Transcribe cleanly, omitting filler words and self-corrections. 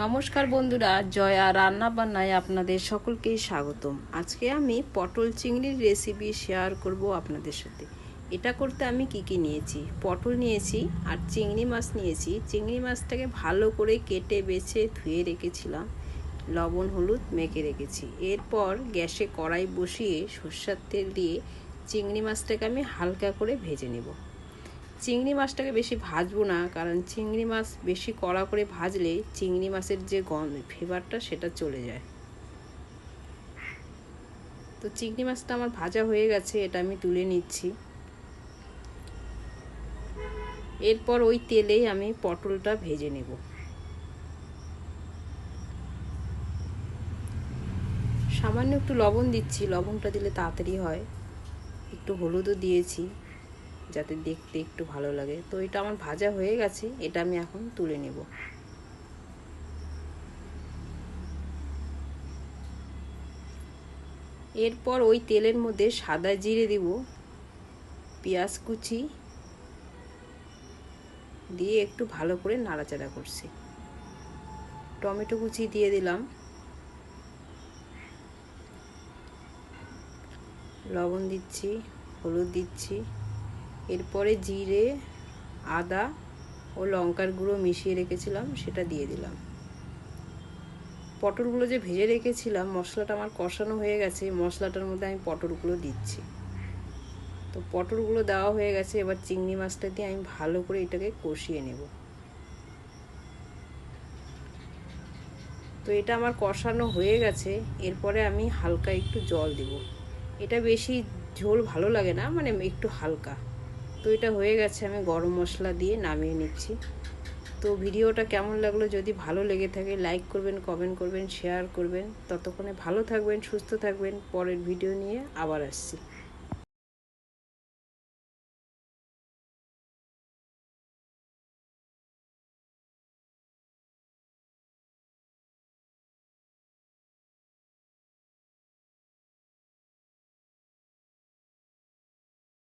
নমস্কার বন্ধুরা, জয়া রান্না বান্নায় আপনাদের সকলকেই স্বাগতম। আজকে আমি পটল চিংড়ির রেসিপি শেয়ার করব আপনাদের সাথে। এটা করতে আমি কি নিয়েছি, পটল নিয়েছি আর চিংড়ি মাছ নিয়েছি। চিংড়ি মাছটাকে ভালো করে কেটে বেছে ধুয়ে রেখেছিলাম, লবণ হলুদ মেখে রেখেছি। এরপর গ্যাসে কড়াই বসিয়ে সরষের তেল দিয়ে চিংড়ি মাছটাকে আমি হালকা করে ভেজে নেব। চিংড়ি মাছটাকে বেশি ভাজবো না, কারণ চিংড়ি মাছ বেশি কড়া করে ভাজলে চিংড়ি মাছের যে ফ্লেভারটা সেটা চলে যায়। তো চিংড়ি মাছটা আমার ভাজা হয়ে গেছে, এটা আমি তুলে নিচ্ছি। এরপর ওই তেলেই আমি পটলটা ভেজে নেব। সামান্য একটু লবণ দিচ্ছি, লবণটা দিলে তাড়াতাড়ি হয়। একটু হলুদও দিয়েছি যাতে দেখতে একটু ভালো লাগে। তো এটা আমার ভাজা হয়ে গেছে, এটা আমি এখন তুলে নেব। এরপর ওই তেলের মধ্যে সাদা জিরে দিব, পেঁয়াজ কুচি দিয়ে একটু ভালো করে নাড়াচাড়া করছি। টমেটো কুচি দিয়ে দিলাম, লবণ দিচ্ছি, হলুদ দিচ্ছি। এরপরে জিরে, আদা ও লঙ্কার গুঁড়ো মিশিয়ে রেখেছিলাম সেটা দিয়ে দিলাম। পটলগুলো যে ভেজে রেখেছিলাম, মশলাটা আমার কষানো হয়ে গেছে, মশলাটার মধ্যে আমি পটলগুলো দিচ্ছি। তো পটলগুলো দেওয়া হয়ে গেছে, এবার চিংড়ি মাছটা দিয়ে আমি ভালো করে এটাকে কষিয়ে নেব। তো এটা আমার কষানো হয়ে গেছে, এরপরে আমি হালকা একটু জল দেব। এটা বেশি ঝোল ভালো লাগে না, মানে একটু হালকা। তো এটা হয়ে গেছে, আমি গরম মশলা দিয়ে নামিয়ে নিচ্ছি। তো ভিডিওটা কেমন লাগলো, যদি ভালো লেগে থাকে লাইক করবেন, কমেন্ট করবেন, শেয়ার করবেন। ততক্ষণে ভালো থাকবেন, সুস্থ থাকবেন। পরের ভিডিও নিয়ে আবার আসছি।